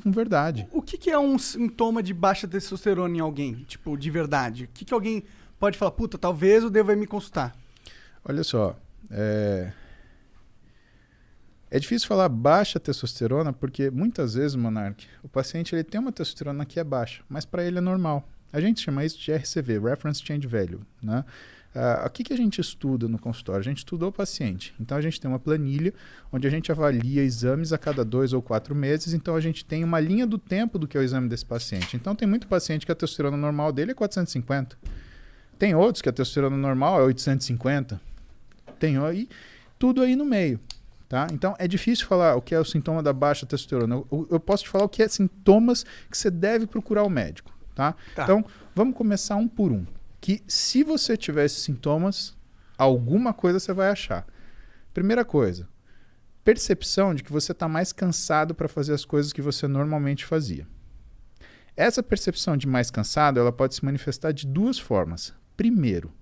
com verdade. O que é um sintoma de baixa testosterona em alguém? Tipo, de verdade? O que alguém pode falar, puta, talvez eu deva ir me consultar? Olha só, é difícil falar baixa testosterona porque muitas vezes, Monark, o paciente ele tem uma testosterona que é baixa, mas para ele é normal. A gente chama isso de RCV, Reference Change Value, né? O que a gente estuda no consultório? A gente estuda o paciente. Então, a gente tem uma planilha onde a gente avalia exames a cada 2 ou 4 meses. Então, a gente tem uma linha do tempo do que é o exame desse paciente. Então, tem muito paciente que a testosterona normal dele é 450. Tem outros que a testosterona normal é 850. Tem aí, tudo aí no meio. Tá? Então, é difícil falar o que é o sintoma da baixa testosterona. Eu posso te falar o que é sintomas que você deve procurar o médico. Tá? Então, vamos começar um por um. Que se você tiver esses sintomas, alguma coisa você vai achar. Primeira coisa, percepção de que você está mais cansado para fazer as coisas que você normalmente fazia. Essa percepção de mais cansado, ela pode se manifestar de duas formas. Primeiro,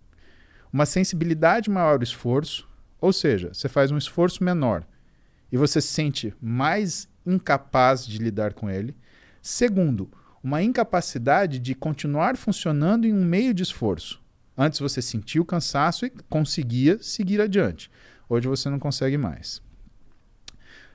uma sensibilidade maior ao esforço, ou seja, você faz um esforço menor e você se sente mais incapaz de lidar com ele. Segundo, uma incapacidade de continuar funcionando em um meio de esforço. Antes você sentia o cansaço e conseguia seguir adiante. Hoje você não consegue mais.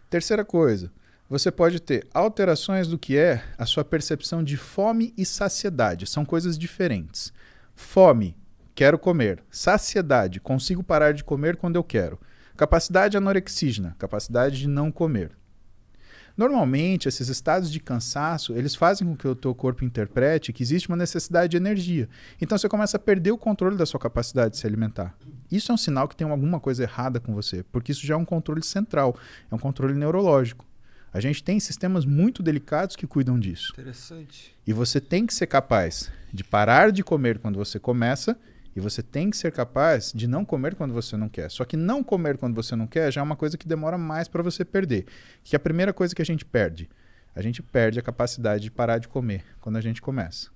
Terceira coisa, você pode ter alterações do que é a sua percepção de fome e saciedade. São coisas diferentes. Fome, quero comer. Saciedade, consigo parar de comer quando eu quero. Capacidade anorexígena, capacidade de não comer. Normalmente, esses estados de cansaço, eles fazem com que o teu corpo interprete que existe uma necessidade de energia. Então, você começa a perder o controle da sua capacidade de se alimentar. Isso é um sinal que tem alguma coisa errada com você, porque isso já é um controle central, é um controle neurológico. A gente tem sistemas muito delicados que cuidam disso. Interessante. E você tem que ser capaz de parar de comer quando você começa e você tem que ser capaz de não comer quando você não quer. Só que não comer quando você não quer já é uma coisa que demora mais para você perder. Que é a primeira coisa que a gente perde a capacidade de parar de comer quando a gente começa.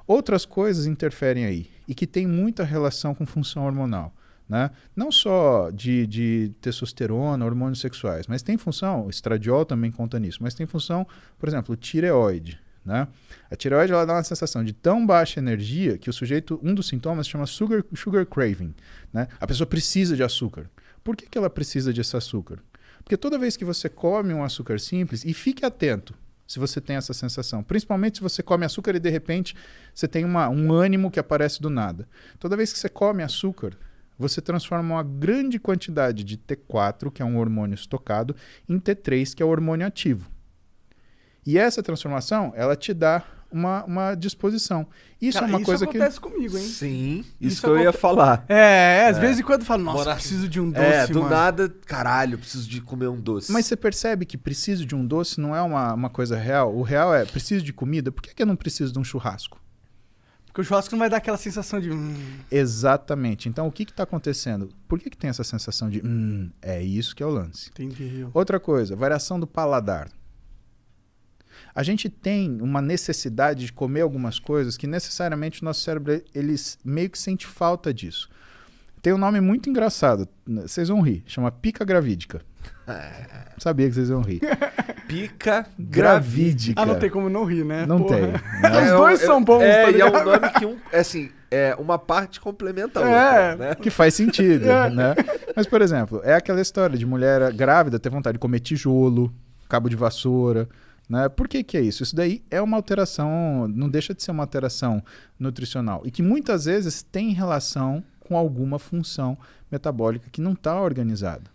Outras coisas interferem aí e que tem muita relação com função hormonal. Né? Não só de testosterona, hormônios sexuais, mas tem função, o estradiol também conta nisso, mas tem função, por exemplo, tireoide. Né? A tireoide ela dá uma sensação de tão baixa energia que o sujeito, um dos sintomas se chama sugar craving. Né? A pessoa precisa de açúcar. Por que ela precisa desse açúcar? Porque toda vez que você come um açúcar simples, e fique atento se você tem essa sensação, principalmente se você come açúcar e de repente você tem um ânimo que aparece do nada. Toda vez que você come açúcar, você transforma uma grande quantidade de T4, que é um hormônio estocado, em T3, que é o hormônio ativo. E essa transformação, ela te dá uma disposição. Isso é uma coisa que... Isso acontece comigo, hein? Sim, isso que eu ia falar. Às vezes em quando eu falo, nossa, preciso de um doce, do mano. nada, caralho, preciso de comer um doce. Mas você percebe que preciso de um doce não é uma coisa real? O real é, preciso de comida, por que eu não preciso de um churrasco? Porque o churrasco não vai dar aquela sensação de... Exatamente. Então, o que está acontecendo? Por que tem essa sensação de... é isso que é o lance. Entendi. Outra coisa, variação do paladar. A gente tem uma necessidade de comer algumas coisas que necessariamente o nosso cérebro ele meio que sente falta disso. Tem um nome muito engraçado, vocês vão rir, chama pica gravídica. Sabia que vocês vão rir. Pica gravídica. Não tem como não rir, né? Não Porra. tem. Os dois são bons, tá e é ligado? um nome que uma parte complementa a outra, né? Que faz sentido, né? Mas, por exemplo, é aquela história de mulher grávida ter vontade de comer tijolo, cabo de vassoura, né? Por que é isso? Isso daí é uma alteração, não deixa de ser uma alteração nutricional e que muitas vezes tem relação com alguma função metabólica que não está organizada.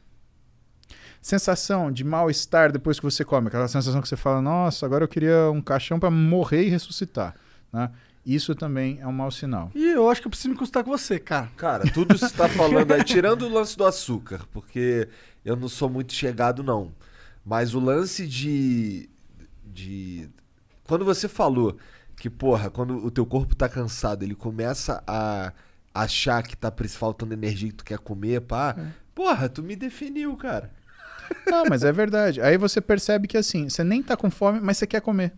Sensação de mal-estar depois que você come, aquela sensação que você fala, nossa, agora eu queria um caixão para morrer e ressuscitar, né? Isso também é um mau sinal. E eu acho que eu preciso me consultar com você, cara. Cara, tudo isso que você tá falando aí, tirando o lance do açúcar, porque eu não sou muito chegado, não. Mas o lance de... Quando você falou que, porra, quando o teu corpo tá cansado, ele começa a achar que tá faltando energia que tu quer comer, pá. Porra, tu me definiu, cara. Não, mas é verdade. Aí você percebe que assim, você nem tá com fome, mas você quer comer.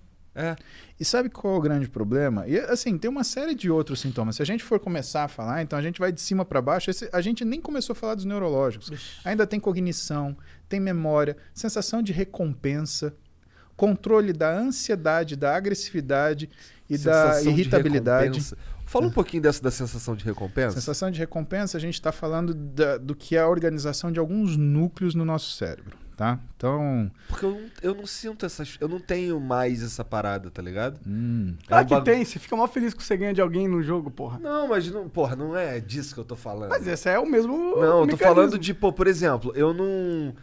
E sabe qual é o grande problema? E assim, tem uma série de outros sintomas. Se a gente for começar a falar, então a gente vai de cima para baixo. A gente nem começou a falar dos neurológicos. Ainda tem cognição, tem memória, sensação de recompensa. controle da ansiedade, da agressividade e da Sensação de irritabilidade. recompensa. Fala um pouquinho dessa da sensação de recompensa. Sensação de recompensa, a gente está falando do que é a organização de alguns núcleos no nosso cérebro, tá? Então... Porque eu não sinto essas... Eu não tenho mais essa parada, tá ligado? Claro que tem, você fica mó feliz que você ganha de alguém no jogo, porra. Não, mas não, porra, não é disso que eu tô falando. Mas esse é o mesmo Não, eu tô mecanismo. falando de, pô, por exemplo, eu não...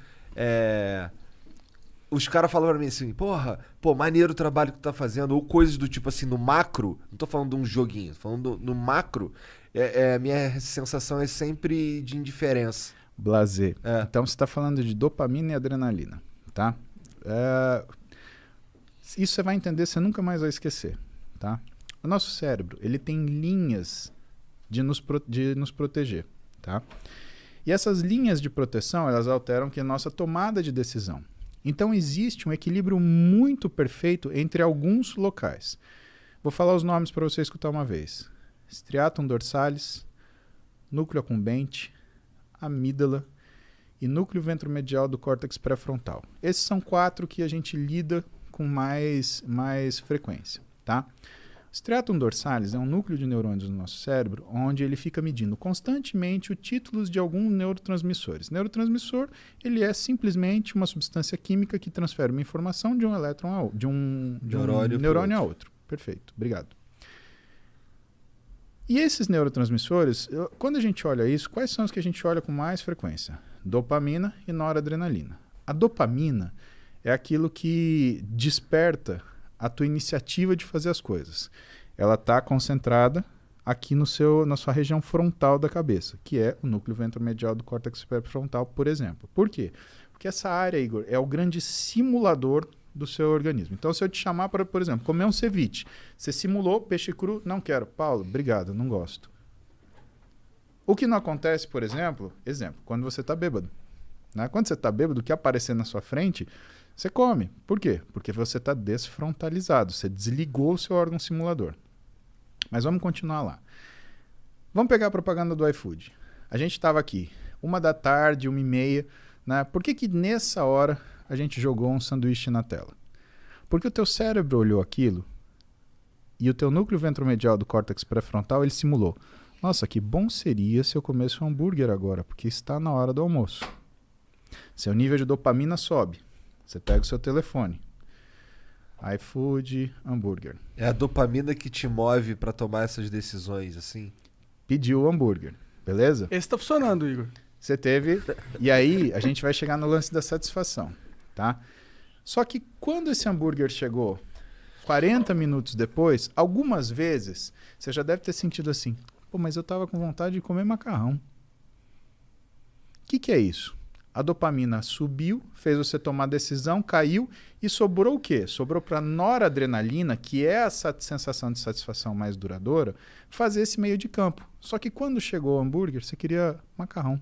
Os caras falam pra mim assim, porra, maneiro o trabalho que tu tá fazendo, ou coisas do tipo assim, no macro, não tô falando de um joguinho, tô falando no macro, minha sensação é sempre de indiferença. Blazer. Então você está falando de dopamina e adrenalina, tá? Isso você vai entender, você nunca mais vai esquecer, tá? O nosso cérebro, ele tem linhas de nos proteger, tá? E essas linhas de proteção, elas alteram que a nossa tomada de decisão. Então existe um equilíbrio muito perfeito entre alguns locais. Vou falar os nomes para você escutar uma vez. Striatum dorsalis, núcleo accumbente, amígdala e núcleo ventromedial do córtex pré-frontal. Esses são 4 que a gente lida com mais frequência, tá? Striatum dorsalis é um núcleo de neurônios no nosso cérebro onde ele fica medindo constantemente os títulos de alguns neurotransmissores. Neurotransmissor, ele é simplesmente uma substância química que transfere uma informação de um elétron de um neurônio a outro. Perfeito, obrigado. E esses neurotransmissores, quando a gente olha isso, quais são os que a gente olha com mais frequência? Dopamina e noradrenalina. A dopamina é aquilo que desperta a tua iniciativa de fazer as coisas. Ela está concentrada aqui na sua região frontal da cabeça, que é o núcleo ventromedial do córtex pré-frontal, por exemplo. Por quê? Porque essa área, Igor, é o grande simulador do seu organismo. Então, se eu te chamar para, por exemplo, comer um ceviche, você simulou peixe cru, não quero. Paulo, obrigado, não gosto. O que não acontece, por exemplo, quando você está bêbado. Né? Quando você está bêbado, o que aparecer na sua frente, você come. Por quê? Porque você está desfrontalizado, você desligou o seu órgão simulador. Mas vamos continuar lá. Vamos pegar a propaganda do iFood. A gente estava aqui, 1 da tarde, 1h30, né? Por que nessa hora a gente jogou um sanduíche na tela? Porque o teu cérebro olhou aquilo e o teu núcleo ventromedial do córtex pré-frontal, ele simulou. Nossa, que bom seria se eu comesse um hambúrguer agora, porque está na hora do almoço. Seu nível de dopamina sobe. Você pega o seu telefone. iFood, hambúrguer. É a dopamina que te move pra tomar essas decisões, assim? Pediu o hambúrguer, beleza? Esse tá funcionando, Igor. Você teve... E aí, a gente vai chegar no lance da satisfação, tá? Só que quando esse hambúrguer chegou 40 minutos depois, algumas vezes, você já deve ter sentido assim, pô, mas eu tava com vontade de comer macarrão. O que é isso? A dopamina subiu, fez você tomar decisão, caiu e sobrou o quê? Sobrou para noradrenalina, que é essa sensação de satisfação mais duradoura, fazer esse meio de campo. Só que quando chegou o hambúrguer, você queria macarrão.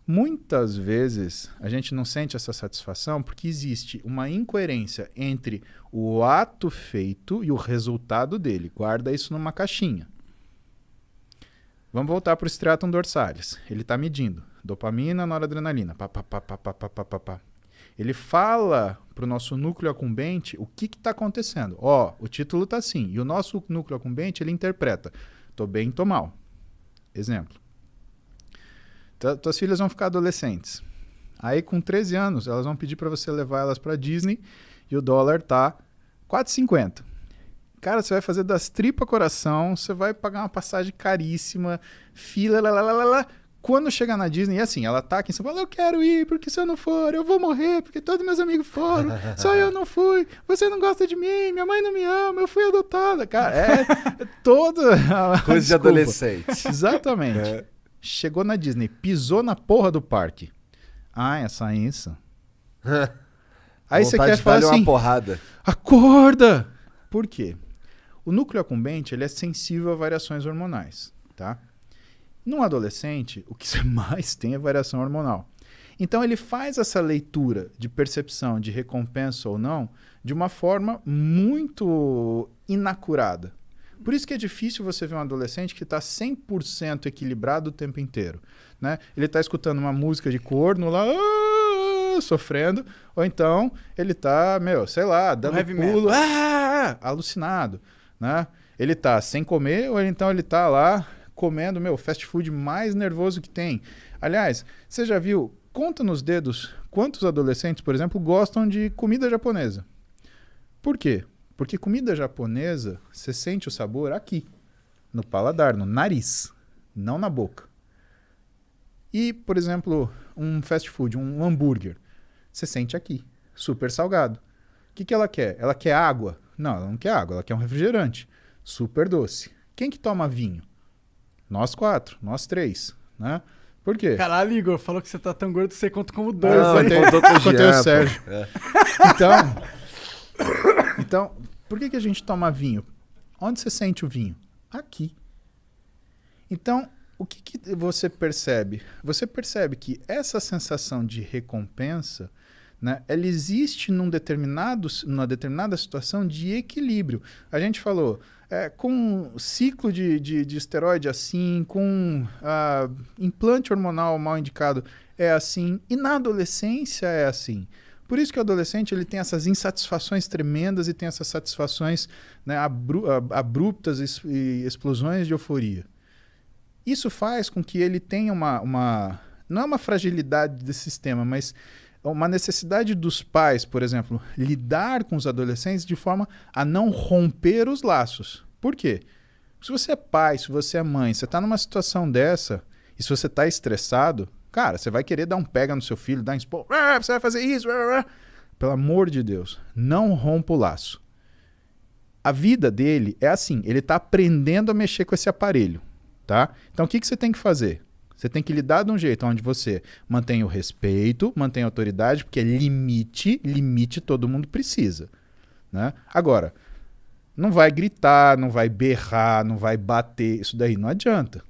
Muitas vezes a gente não sente essa satisfação porque existe uma incoerência entre o ato feito e o resultado dele. Guarda isso numa caixinha. Vamos voltar para o striatum dorsalis. Ele está medindo dopamina, noradrenalina. Pá, pá, pá, pá, pá, pá, pá, pá. Ele fala para o nosso núcleo accumbente o que está acontecendo. Ó, o título está assim. E o nosso núcleo accumbente, ele interpreta. Tô bem, tô mal. Exemplo. Tuas filhas vão ficar adolescentes. Aí, com 13 anos, elas vão pedir para você levar elas para Disney e o dólar tá R$4,50. Cara, você vai fazer das tripas coração, você vai pagar uma passagem caríssima, fila, lá. Quando chegar na Disney, e assim, ela tá aqui em São Paulo, eu quero ir, porque se eu não for, eu vou morrer, porque todos meus amigos foram, só eu não fui, você não gosta de mim, minha mãe não me ama, eu fui adotada. Cara, é toda... Coisa de adolescente. Exatamente. Chegou na Disney, pisou na porra do parque. Ah, essa isso. Aí você quer falar assim, uma porrada. Acorda! Por quê? O núcleo accumbente, ele é sensível a variações hormonais, tá? Num adolescente, o que você mais tem é variação hormonal. Então ele faz essa leitura de percepção de recompensa ou não de uma forma muito inacurada. Por isso que é difícil você ver um adolescente que está 100% equilibrado o tempo inteiro, né? Ele está escutando uma música de corno lá, sofrendo, ou então ele tá, sei lá, dando heavy pulo, alucinado, né? Ele tá sem comer, ou então ele tá lá comendo, fast food mais nervoso que tem. Aliás, você já viu, conta nos dedos, quantos adolescentes, por exemplo, gostam de comida japonesa? Por quê? Porque comida japonesa, você sente o sabor aqui, no paladar, no nariz, não na boca. E, por exemplo, um fast food, um hambúrguer, você sente aqui, super salgado. O que ela quer? Ela quer água? Não, ela não quer água, ela quer um refrigerante, super doce. Quem que toma vinho? Nós 4, nós 3, né? Por quê? Caralho, Igor, falou que você tá tão gordo que você conta como 2. Não, Hein? Contei o Sérgio. Então, por que a gente toma vinho? Onde você sente o vinho? Aqui. Então, o que você percebe? Você percebe que essa sensação de recompensa, né, ela existe numa determinada situação de equilíbrio. A gente falou, com ciclo de esteroide assim, com implante hormonal mal indicado é assim, e na adolescência é assim. Por isso que o adolescente ele tem essas insatisfações tremendas e tem essas satisfações, né, abruptas e explosões de euforia. Isso faz com que ele tenha não é uma fragilidade desse sistema, mas uma necessidade dos pais, por exemplo, lidar com os adolescentes de forma a não romper os laços. Por quê? Se você é pai, se você é mãe, você está numa situação dessa, e se você está estressado, cara, você vai querer dar um pega no seu filho, dar um expor, você vai fazer isso, pelo amor de Deus, não rompa o laço. A vida dele é assim, ele está aprendendo a mexer com esse aparelho, tá? Então o que você tem que fazer? Você tem que lidar de um jeito onde você mantém o respeito, mantém a autoridade, porque limite todo mundo precisa, né? Agora, não vai gritar, não vai berrar, não vai bater, isso daí não adianta.